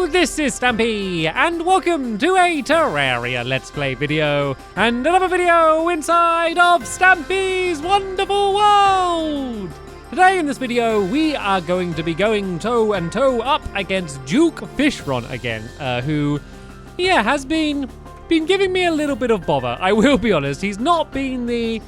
Hello, this is Stampy, and welcome to a Terraria Let's Play video, and another video inside of Stampy's Wonderful World! Today in this video, we are going to be going toe and toe up against Duke Fishron again, who, has been giving me a little bit of bother. I will be honest, he's not been the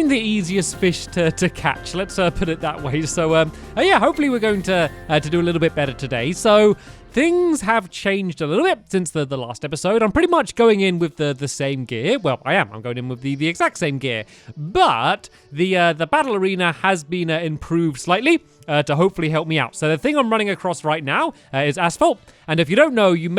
easiest fish to catch, let's put it that way. So hopefully we're going to do a little bit better today. So things have changed a little bit since the last episode. I'm pretty much going in with the same gear. Well, I'm going in with the exact same gear, but the battle arena has been improved slightly to hopefully help me out. So the thing I'm running across right now is asphalt, and if you don't know, you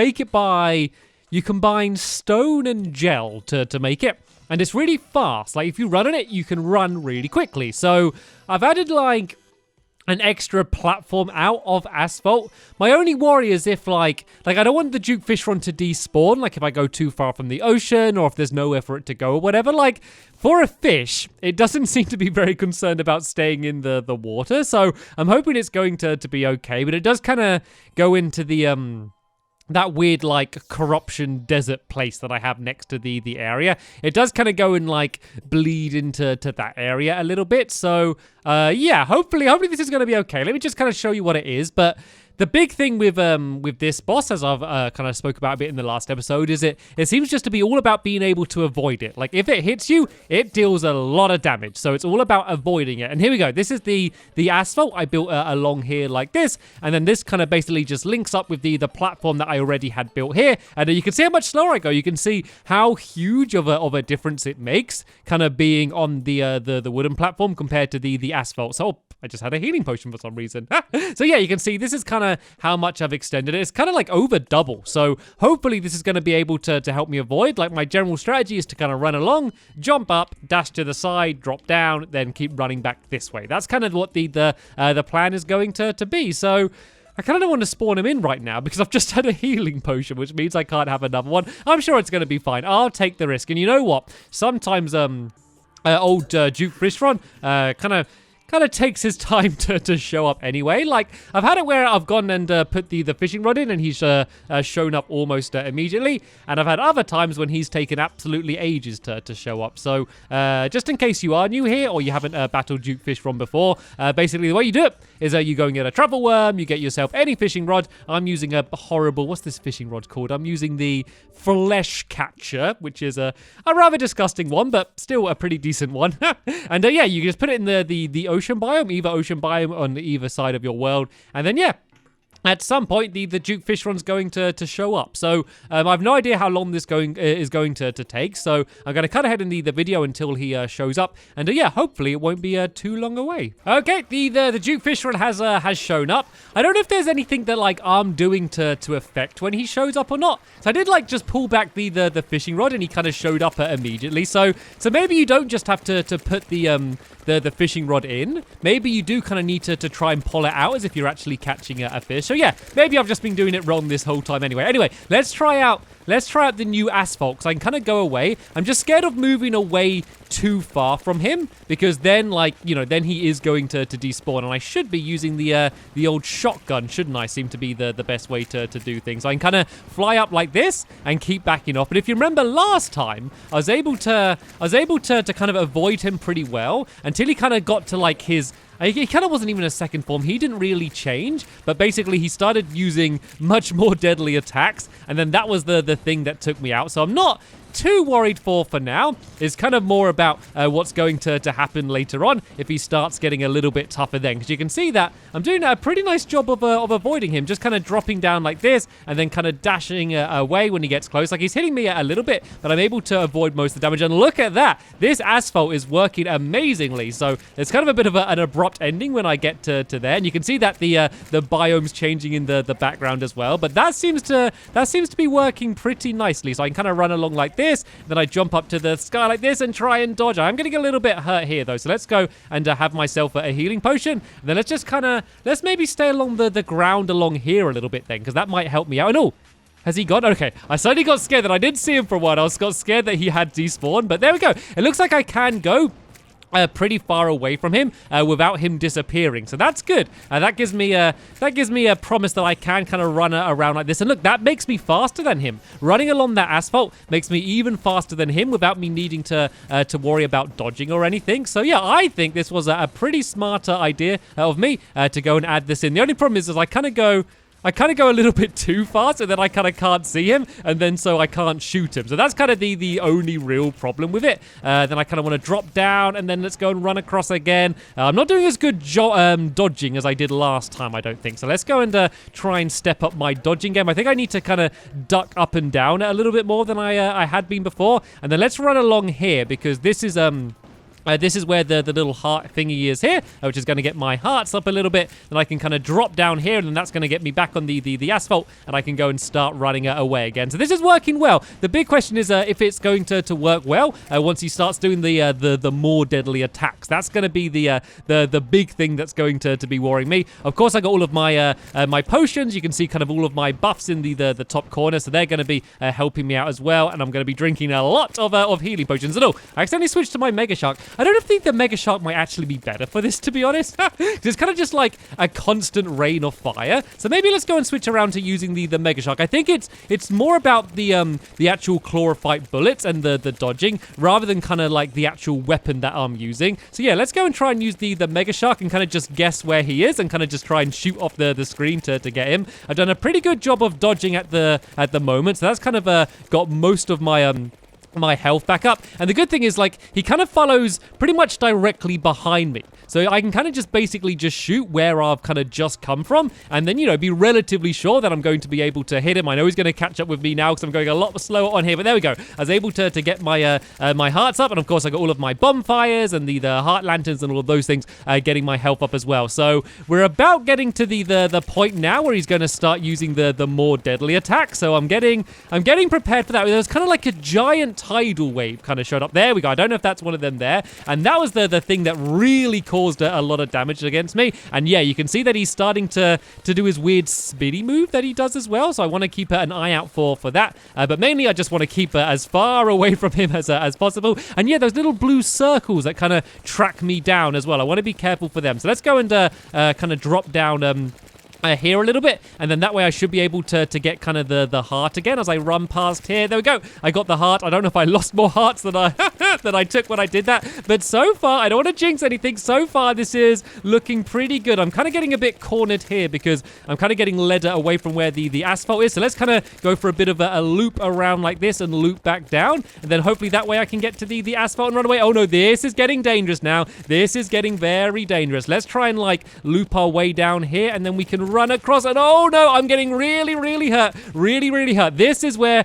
combine stone and gel to make it. And it's really fast. Like, if you run on it, you can run really quickly. So I've added, like, an extra platform out of asphalt. My only worry is if, like I don't want the Duke Fishron to despawn, like if I go too far from the ocean or if there's nowhere for it to go or whatever. Like, for a fish, it doesn't seem to be very concerned about staying in the water. So I'm hoping it's going to be okay. But it does kind of go into the that weird, like, corruption desert place that I have next to the area. It does kind of go and, like, bleed into that area a little bit. So, hopefully this is going to be okay. Let me just kind of show you what it is. But the big thing with this boss, as I've kind of spoke about a bit in the last episode, is it seems just to be all about being able to avoid it. Like, if it hits you, it deals a lot of damage. So it's all about avoiding it. And here we go. This is the asphalt I built along here like this. And then this kind of basically just links up with the platform that I already had built here. And you can see how much slower I go. You can see how huge of a difference it makes, kind of being on the wooden platform compared to the asphalt. So I just had a healing potion for some reason. So yeah, you can see this is kind of how much I've extended it. It's kind of like over double. So hopefully this is going to be able to help me avoid. Like, my general strategy is to kind of run along, jump up, dash to the side, drop down, then keep running back this way. That's kind of what the plan is going to be. So I kind of don't want to spawn him in right now because I've just had a healing potion, which means I can't have another one. I'm sure it's going to be fine. I'll take the risk. And you know what? Sometimes old Duke Fishron kind of takes his time to show up anyway. Like, I've had it where I've gone and put the fishing rod in and he's shown up almost immediately. And I've had other times when he's taken absolutely ages to show up. So just in case you are new here or you haven't battled Duke Fishron before, basically the way you do it is you go and get a travel worm, you get yourself any fishing rod. I'm using a horrible, what's this fishing rod called? I'm using the flesh catcher, which is a rather disgusting one, but still a pretty decent one. And you just put it in the ocean biome, either ocean biome on either side of your world, and then at some point, the Duke Fishron's going to show up. So I have no idea how long this is going to take. So I'm going to cut ahead in the video until he shows up. And hopefully it won't be too long away. Okay, the Duke Fishron has shown up. I don't know if there's anything that, like, I'm doing to affect when he shows up or not. So I did, like, just pull back the fishing rod and he kind of showed up immediately. So maybe you don't just have to put the fishing rod in. Maybe you do kind of need to try and pull it out as if you're actually catching a fish. So yeah, maybe I've just been doing it wrong this whole time anyway. Anyway, let's try out the new asphalt, because I can kind of go away. I'm just scared of moving away too far from him, because then, like, then he is going to despawn, and I should be using the old shotgun, shouldn't I? Seem to be the best way to do things. I can kind of fly up like this and keep backing off. But if you remember last time, I was able to kind of avoid him pretty well until he kind of got to, like, his... He kind of wasn't even a second form. He didn't really change, but basically he started using much more deadly attacks, and then that was the thing that took me out. So I'm not too worried for now. It's kind of more about what's going to happen later on if he starts getting a little bit tougher then, because you can see that I'm doing a pretty nice job of avoiding him, just kind of dropping down like this and then kind of dashing away when he gets close. Like, he's hitting me a little bit, but I'm able to avoid most of the damage. And look at that, this asphalt is working amazingly. So it's kind of a bit of an abrupt ending when I get to there, and you can see that the biome's changing in the background as well. But that seems to be working pretty nicely. So I can kind of run along like this, then I jump up to the sky like this and try and dodge. I'm getting a little bit hurt here though, so let's go and have myself a healing potion. And then let's maybe stay along the ground along here a little bit then, because that might help me out. And oh, has he gone? Okay, I suddenly got scared that I didn't see him for a while. I got scared that he had despawned, but there we go. It looks like I can go pretty far away from him without him disappearing. So that's good. That gives me a promise that I can kind of run around like this. And look, that makes me faster than him. Running along that asphalt makes me even faster than him without me needing to worry about dodging or anything. So yeah, I think this was a pretty smarter idea of me to go and add this in. The only problem is I kind of go a little bit too fast, and then I kind of can't see him, and then so I can't shoot him. So that's kind of the only real problem with it. Then I kind of want to drop down, and then let's go and run across again. I'm not doing as good dodging as I did last time, I don't think. So let's go and try and step up my dodging game. I think I need to kind of duck up and down a little bit more than I had been before. And then let's run along here, because this is where the little heart thingy is here, which is going to get my hearts up a little bit. Then I can kind of drop down here, and then that's going to get me back on the asphalt, and I can go and start running away again. So this is working well. The big question is if it's going to work well once he starts doing the more deadly attacks. That's going to be the big thing that's going to be worrying me. Of course, I got all of my my potions. You can see kind of all of my buffs in the top corner, so they're going to be helping me out as well. And I'm going to be drinking a lot of healing potions. And I accidentally switched to my Mega Shark. I don't think the Mega Shark might actually be better for this, to be honest. It's kind of just like a constant rain of fire. So maybe let's go and switch around to using the Mega Shark. I think it's more about the actual chlorophyte bullets and the dodging, rather than kind of like the actual weapon that I'm using. So yeah, let's go and try and use the Mega Shark and kind of just guess where he is and kind of just try and shoot off the screen to get him. I've done a pretty good job of dodging at the moment, so that's kind of got most of my health back up. And the good thing is, like, he kind of follows pretty much directly behind me. So I can kind of just basically just shoot where I've kind of just come from, and then, you know, be relatively sure that I'm going to be able to hit him. I know he's going to catch up with me now because I'm going a lot slower on here, but there we go. I was able to get my my hearts up, and of course I got all of my bonfires and the heart lanterns and all of those things getting my health up as well. So we're about getting to the point now where he's going to start using the more deadly attack. So I'm getting prepared for that. There was kind of like a giant tidal wave kind of showed up. There we go. I don't know if that's one of them there. And that was the thing that really caused a lot of damage against me. And yeah, you can see that he's starting to do his weird spinny move that he does as well. So I want to keep an eye out for that. But mainly I just want to keep as far away from him as possible. And yeah, those little blue circles that kind of track me down as well. I want to be careful for them. So let's go and kind of drop down here a little bit, and then that way I should be able to get kind of the heart again as I run past here. There we go. I got the heart. I don't know if I lost more hearts than I took when I did that, but so far I don't want to jinx anything. So far this is looking pretty good. I'm kind of getting a bit cornered here because I'm kind of getting led away from where the asphalt is. So let's kind of go for a bit of a loop around like this and loop back down, and then hopefully that way I can get to the asphalt and run away. Oh no, this is getting dangerous now. This is getting very dangerous. Let's try and like loop our way down here, and then we can run across. And oh no, I'm getting really hurt. Really hurt. This is where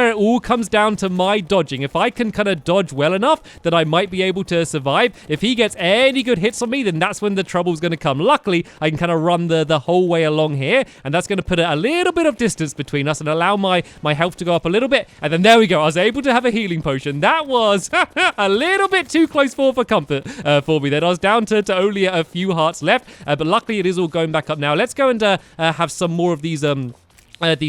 it all comes down to my dodging. If I can kind of dodge well enough that I might be able to survive. If he gets any good hits on me, then that's when the trouble's going to come. Luckily, I can kind of run the whole way along here, and that's going to put a little bit of distance between us and allow my health to go up a little bit. And then there we go. I was able to have a healing potion. That was a little bit too close for comfort for me. Then I was down to only a few hearts left, but luckily it is all going back up now. Let's go and have some more of these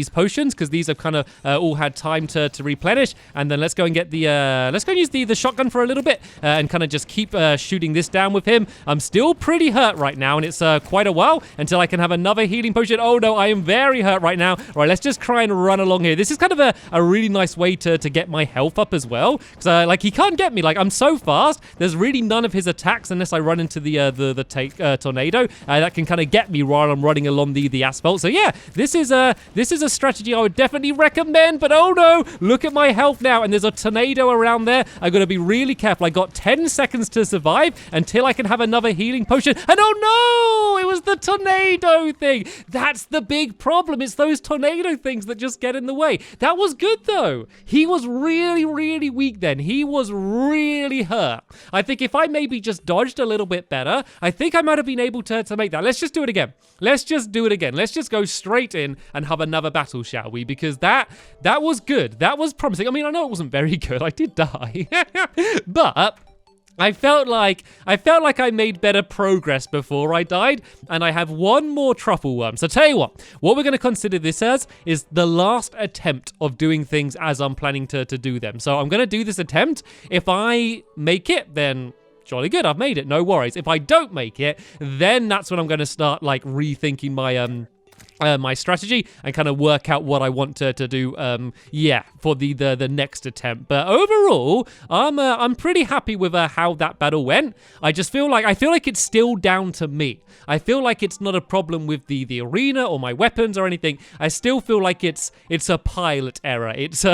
potions, because these have kind of all had time to replenish. And then let's go and get let's go and use the shotgun for a little bit and kind of just keep shooting this down with him. I'm still pretty hurt right now, and it's quite a while until I can have another healing potion. Oh no, I am very hurt right now. All right, let's just try and run along here. This is kind of a really nice way to get my health up as well, because like he can't get me. Like, I'm so fast, there's really none of his attacks unless I run into the tornado that can kind of get me while I'm running along the asphalt. So yeah, this is a strategy I would definitely recommend. But oh no, look at my health now, and there's a tornado around there. I gotta be really careful. I got 10 seconds to survive until I can have another healing potion. And oh no, it was the tornado thing. That's the big problem. It's those tornado things that just get in the way. That was good though. He was really weak then. He was really hurt. I think if I maybe just dodged a little bit better, I think I might have been able to make that. Let's just do it again. Let's just do it again. Let's just go straight in and have another battle, shall we? Because that was good. That was promising. I mean, I know it wasn't very good. I did die. But I felt like I made better progress before I died, and I have one more truffle worm. So tell you what we're going to consider this as is the last attempt of doing things as I'm planning to do them. So I'm going to do this attempt. If I make it, then jolly good, I've made it, no worries. If I don't make it, then that's when I'm going to start, like, rethinking my strategy and kind of work out what I want to do, for the next attempt. But overall, I'm pretty happy with how that battle went. I feel like it's still down to me. I feel like it's not a problem with the arena or my weapons or anything. I still feel like it's a pilot error. It's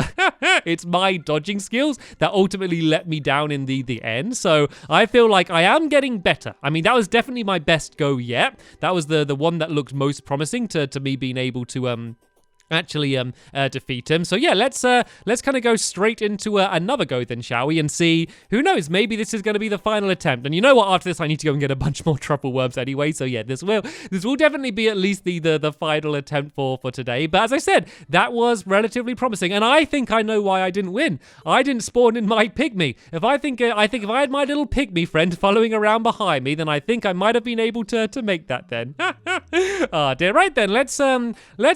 it's my dodging skills that ultimately let me down in the end. So I feel like I am getting better. I mean, that was definitely my best go yet. That was the one that looked most promising to me being able to actually defeat him. So yeah, let's kind of go straight into another go then, shall we? And see, who knows, maybe this is going to be the final attempt. And you know what, after this I need to go and get a bunch more truffle worms anyway. So yeah, this will definitely be at least the final attempt for today. But as I said, that was relatively promising, and I think I know why I didn't win. I didn't spawn in my pygmy. If I think if I had my little pygmy friend following around behind me, then I think I might have been able to make that then. Ah, dear. Right then, let's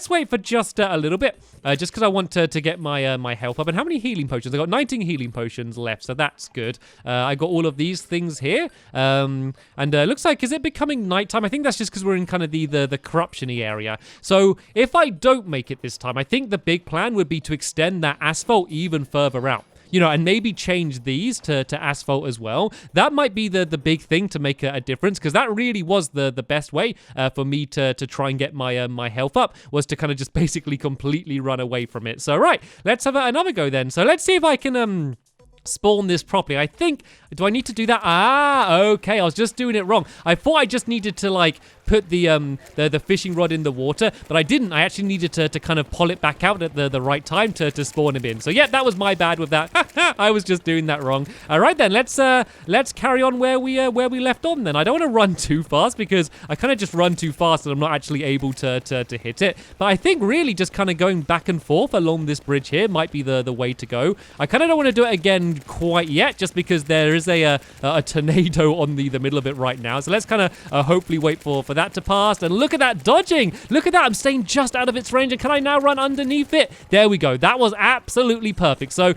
wait for just a little bit, just because I want to get my health up. And how many healing potions? I got 19 healing potions left, so that's good. I got all of these things here, and looks like, is it becoming nighttime? I think that's just because we're in kind of the corruption-y area. So if I don't make it this time, I think the big plan would be to extend that asphalt even further out. You know, and maybe change these to asphalt as well. That might be the big thing to make a difference, because that really was the best way for me to try and get my health up, was to kind of just basically completely run away from it. So right, let's have another go then. So let's see if I can spawn this properly. I think, do I need to do that? Ah, okay, I was just doing it wrong. I thought I just needed to, like, put the fishing rod in the water, but I didn't. I actually needed to kind of pull it back out at the right time to spawn him in. So yeah, that was my bad with that. I was just doing that wrong. All right then, let's carry on where we left on then. I don't want to run too fast, because I kind of just run too fast and I'm not actually able to hit it. But I think really just kind of going back and forth along this bridge here might be the way to go. I kind of don't want to do it again quite yet, just because there is a tornado on the middle of it right now. So let's kind of hopefully wait for that to pass. And look at that dodging. Look at that. I'm staying just out of its range. And can I now run underneath it? There we go. That was absolutely perfect. So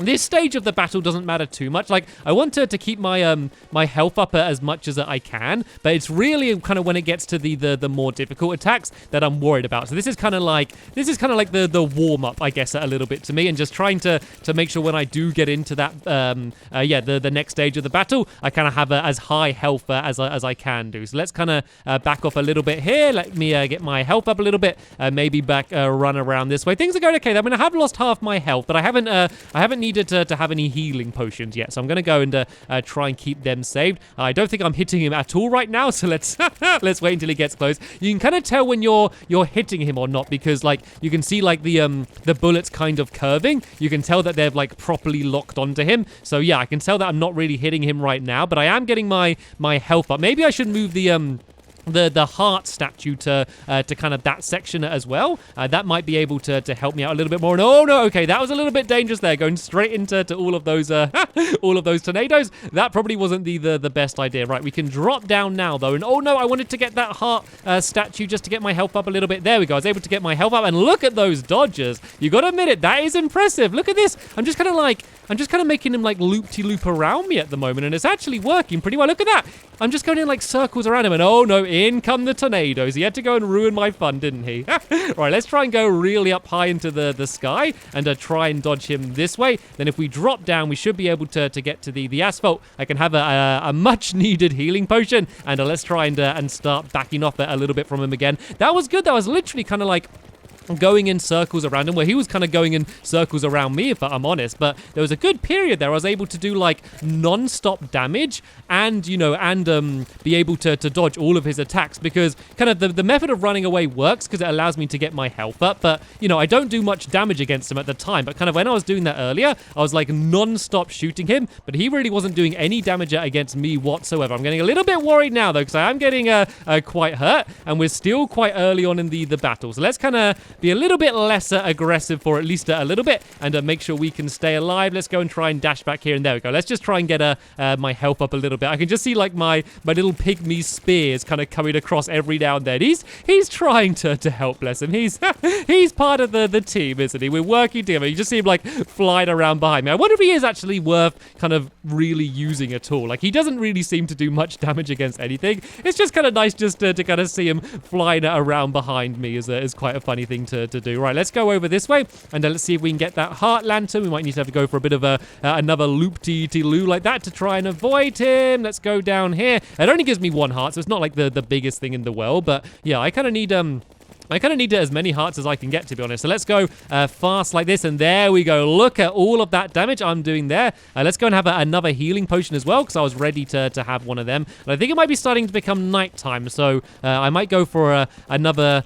this stage of the battle doesn't matter too much. Like, I want to keep my my health up as much as I can, but it's really kind of when it gets to the more difficult attacks that I'm worried about. So this is kind of like the warm up, I guess, a little bit to me, and just trying to make sure when I do get into that the next stage of the battle, I kind of have as high health as I can do. So let's kind of back off a little bit here. Let me get my health up a little bit. Maybe back run around this way. Things are going okay. I mean, I have lost half my health, but I haven't needed to have any healing potions yet, so I'm going to go and try and keep them saved. I don't think I'm hitting him at all right now, so let's wait until he gets close. You can kind of tell when you're hitting him or not, because like you can see like the bullets kind of curving. You can tell that they're like properly locked onto him. So yeah, I can tell that I'm not really hitting him right now, but I am getting my health up. Maybe I should move the heart statue to kind of that section as well. That might be able to help me out a little bit more. And oh no, okay, that was a little bit dangerous there, going straight into all of those all of those tornadoes. That probably wasn't the best idea. Right, we can drop down now though. And oh no, I wanted to get that heart statue just to get my health up a little bit. There we go. I was able to get my health up, and look at those dodges. You gotta admit it, that is impressive. Look at this. I'm just kind of making him like loop-de-loop around me at the moment, and it's actually working pretty well. Look at that. I'm just going in like circles around him, and oh no, in come the tornadoes. He had to go and ruin my fun, didn't he? Right, let's try and go really up high into the sky and try and dodge him this way. Then if we drop down, we should be able to get to the asphalt. I can have a much needed healing potion, and let's try and start backing off a little bit from him again. That was good. That was literally kind of like going in circles around him, where he was kind of going in circles around me, if I'm honest. But there was a good period there I was able to do like non-stop damage, and be able to dodge all of his attacks, because kind of the method of running away works because it allows me to get my health up. But I don't do much damage against him at the time, but kind of when I was doing that earlier, I was like non-stop shooting him, but he really wasn't doing any damage against me whatsoever. I'm getting a little bit worried now though, because I am getting quite hurt, and we're still quite early on in the battle. So let's kind of be a little bit lesser aggressive for at least a little bit and make sure we can stay alive. Let's go and try and dash back here, and there we go. Let's just try and get my health up a little bit. I can just see like my little pygmy spears kind of coming across every now and then. He's trying to help, bless him. He's part of the team, isn't he? We're working together. You just see him like flying around behind me. I wonder if he is actually worth kind of really using at all. Like, he doesn't really seem to do much damage against anything. It's just kind of nice just to kind of see him flying around behind me is quite a funny thing to do. Right, let's go over this way and let's see if we can get that heart lantern. We might need to have to go for a bit of another loop-de-loo like that to try and avoid him. Let's go down here. It only gives me 1 heart, so it's not like the biggest thing in the world, but yeah, I kind of need as many hearts as I can get, to be honest. So let's go fast like this, and there we go. Look at all of that damage I'm doing there. Let's go and have another healing potion as well, because I was ready to have one of them. And I think it might be starting to become nighttime, so I might go for another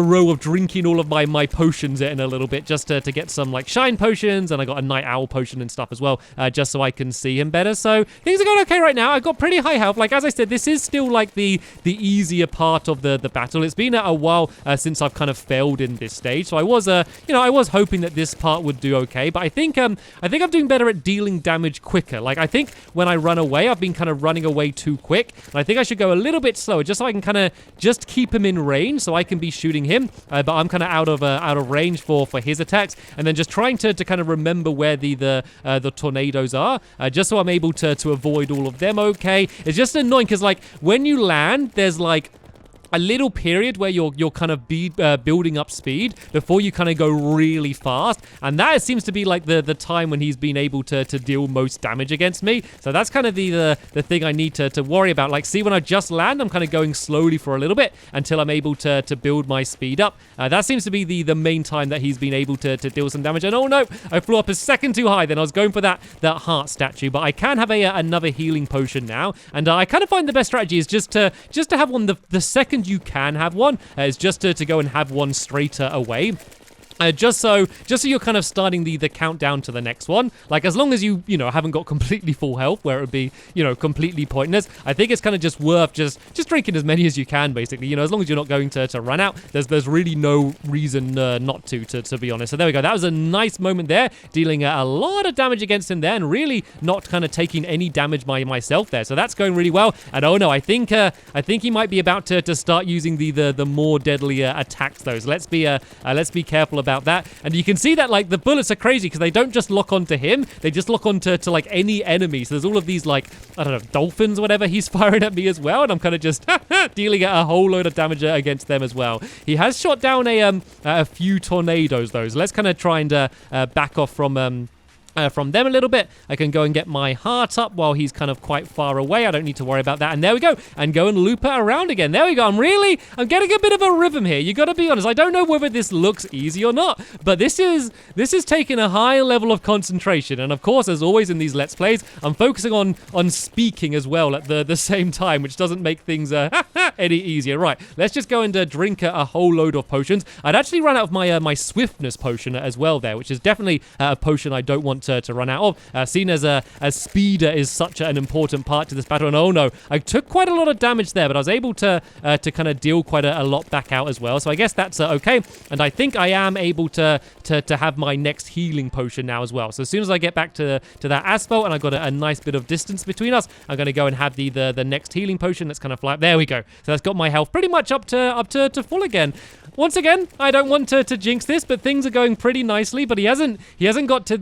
row of drinking all of my potions in a little bit, just to get some like shine potions, and I got a night owl potion and stuff as well, just so I can see him better. So things are going okay right now. I've got pretty high health. Like, as I said, this is still like the easier part of the battle. It's been a while since I've kind of failed in this stage, so I was I was hoping that this part would do okay, but I think I'm doing better at dealing damage quicker. Like, I think when I run away, I've been kind of running away too quick, and I think I should go a little bit slower, just so I can kind of just keep him in range, so I can be shooting him, but I'm kind of out of range for his attacks, and then just trying to kind of remember where the tornadoes are, just so I'm able to avoid all of them. Okay, it's just annoying because like when you land, there's like a little period where you're kind of building up speed before you kind of go really fast, and that seems to be like the time when he's been able to deal most damage against me. So that's kind of the thing I need to worry about. Like, see, when I just land, I'm kind of going slowly for a little bit until I'm able to build my speed up. That seems to be the main time that he's been able to deal some damage. And oh no, I flew up a second too high. Then I was going for that heart statue, but I can have another healing potion now, and I kind of find the best strategy is just to have one the second you can have one, is just to go and have one straight away. Just so you're kind of starting the countdown to the next one. Like, as long as you haven't got completely full health, where it would be completely pointless, I think it's kind of just worth just drinking as many as you can, basically. As long as you're not going to run out, there's really no reason not to be honest. So there we go. That was a nice moment there, dealing a lot of damage against him there, and really not kind of taking any damage by myself there. So that's going really well. And oh no, I think he might be about to start using the more deadly attacks though. So let's be careful about that. And you can see that like the bullets are crazy because they don't just lock onto him, they just lock onto like any enemy. So there's all of these like, I don't know, dolphins or whatever he's firing at me as well, and I'm kind of just dealing a whole load of damage against them as well. He has shot down a few tornadoes though, so let's kind of try and back off from them a little bit. I can go and get my heart up while he's kind of quite far away. I don't need to worry about that. And there we go. And go and loop it around again. There we go. I'm getting a bit of a rhythm here. You got to be honest. I don't know whether this looks easy or not, but this is taking a high level of concentration. And of course, as always in these Let's Plays, I'm focusing on speaking as well at the same time, which doesn't make things any easier. Right. Let's just go and drink a whole load of potions. I'd actually run out of my swiftness potion as well there, which is definitely a potion I don't want to run out of, seeing as speeder is such an important part to this battle. And oh no, I took quite a lot of damage there, but I was able to kind of deal quite a lot back out as well. So I guess that's okay. And I think I am able to have my next healing potion now as well. So as soon as I get back to that asphalt and I've got a nice bit of distance between us, I'm going to go and have the next healing potion. Let's kind of fly up. There we go. So that's got my health pretty much up to full again. Once again, I don't want to jinx this, but things are going pretty nicely. But he hasn't got to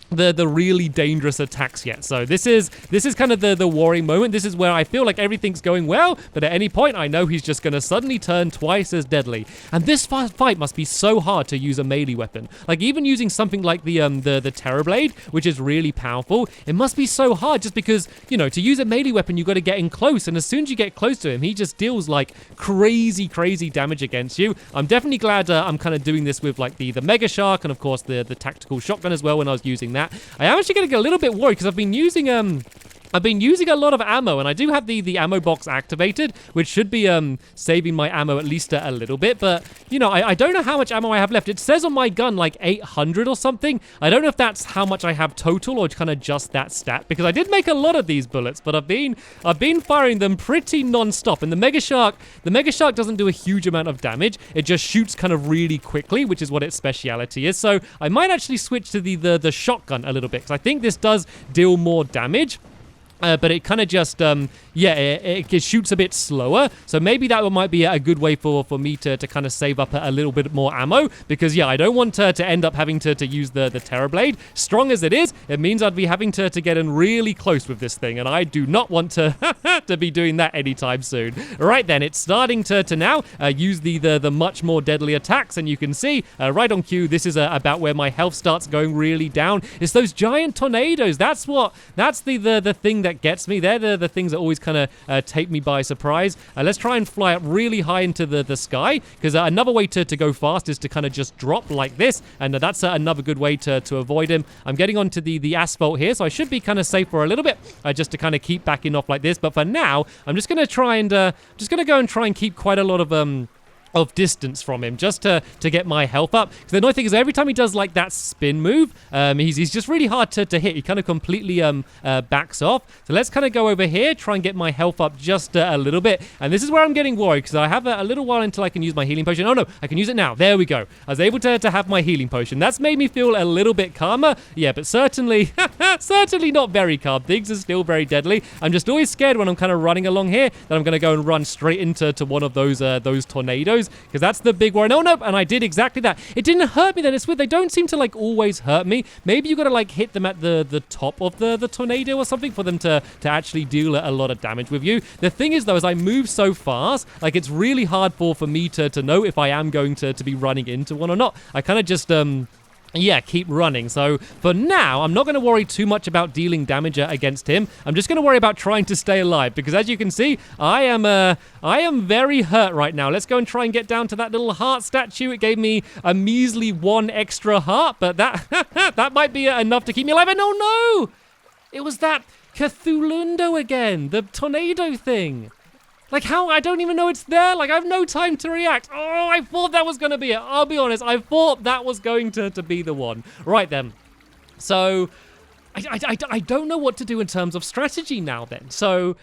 the really dangerous attacks yet. So this is kind of the worrying moment. This is where I feel like everything's going well, but at any point I know he's just going to suddenly turn twice as deadly. And this fight must be so hard to use a melee weapon. Like, even using something like the Terror Blade, which is really powerful, it must be so hard just because, to use a melee weapon, you've got to get in close, and as soon as you get close to him, he just deals like crazy damage against you. I'm definitely glad I'm kind of doing this with like the Mega Shark, and of course the tactical shotgun as well when I was using that. I am actually getting a little bit worried because I've been using I've been using a lot of ammo, and I do have the ammo box activated, which should be saving my ammo at least a little bit. But, you know, I don't know how much ammo I have left. It says on my gun like 800 or something. I don't know if that's how much I have total or kind of just that stat, because I did make a lot of these bullets, but I've been firing them pretty non-stop. And the Mega Shark doesn't do a huge amount of damage. It just shoots kind of really quickly, which is what its speciality is. So I might actually switch to the shotgun a little bit, because I think this does deal more damage. But it kind of just, it shoots a bit slower. So maybe that might be a good way for me to kind of save up a little bit more ammo. Because, yeah, I don't want to end up having to use the Terror Blade. Strong as it is, it means I'd be having to get in really close with this thing. And I do not want to to be doing that anytime soon. Right then, it's starting to now use the much more deadly attacks. And you can see, right on cue, this is about where my health starts going really down. It's those giant tornadoes. That's the thing that gets me. They're the things that always kind of take me by surprise. Let's try and fly up really high into the sky, because another way to go fast is to kind of just drop like this, and that's another good way to avoid him. I'm getting onto the asphalt here, so I should be kind of safe for a little bit, just to kind of keep backing off like this. But for now, I'm just going to try and go and try and keep quite a lot of distance from him, just to get my health up. Because the annoying thing is, every time he does like that spin move, he's just really hard to hit. He kind of completely backs off. So let's kind of go over here, try and get my health up just a little bit. And this is where I'm getting worried, because I have a little while until I can use my healing potion. Oh no, I can use it now. There we go. I was able to have my healing potion. That's made me feel a little bit calmer. Yeah, but certainly not very calm. Things are still very deadly. I'm just always scared when I'm kind of running along here that I'm going to go and run straight into one of those tornadoes, because that's the big worry. No, and I did exactly that. It didn't hurt me then. It's weird. They don't seem to like always hurt me. Maybe you got to like hit them at the top of the tornado or something for them to actually deal a lot of damage with you. The thing is though, as I move so fast, like it's really hard for me to know if I am going to be running into one or not. I kind of just keep running. So for now, I'm not going to worry too much about dealing damage against him. I'm just going to worry about trying to stay alive, because as you can see, I am very hurt right now. Let's go and try and get down to that little heart statue. It gave me a measly 1 extra heart, but that that might be enough to keep me alive. And oh no! It was that Cthulhundo again, the tornado thing. Like, how? I don't even know it's there. Like, I have no time to react. Oh, I thought that was going to be it. I'll be honest. I thought that was going to be the one. Right, then. So, I don't know what to do in terms of strategy now, then. So,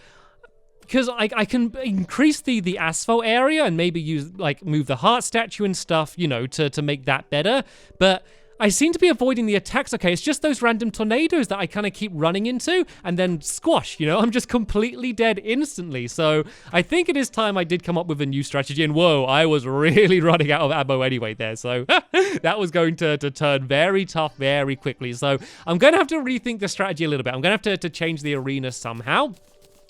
because I can increase the asphalt area and maybe move the heart statue and stuff, you know, to make that better. But I seem to be avoiding the attacks. Okay, it's just those random tornadoes that I kind of keep running into and then squash, you know? I'm just completely dead instantly. So I think it is time I did come up with a new strategy. And whoa, I was really running out of ammo anyway there. So that was going to turn very tough very quickly. So I'm going to have to rethink the strategy a little bit. I'm going to have to change the arena somehow.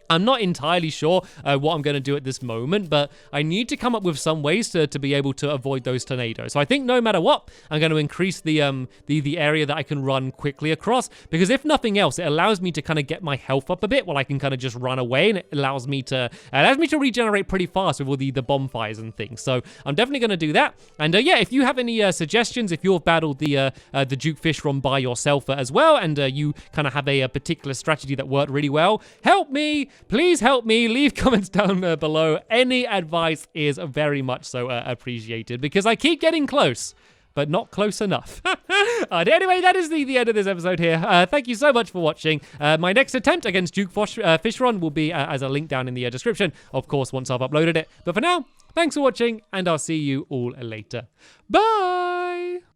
I'm not entirely sure what I'm going to do at this moment, but I need to come up with some ways to be able to avoid those tornadoes. So I think no matter what, I'm going to increase the area that I can run quickly across, because if nothing else, it allows me to kind of get my health up a bit while I can kind of just run away, and it allows me to regenerate pretty fast with all the bonfires and things. So I'm definitely going to do that. And yeah, if you have any suggestions, if you've battled the Duke Fishron by yourself as well, and you kind of have a particular strategy that worked really well, help me. Please help me. Leave comments down below. Any advice is very much so appreciated, because I keep getting close, but not close enough. Anyway, that is the end of this episode here. Thank you so much for watching. My next attempt against Duke Fishron will be as a link down in the description, of course, once I've uploaded it. But for now, thanks for watching, and I'll see you all later. Bye!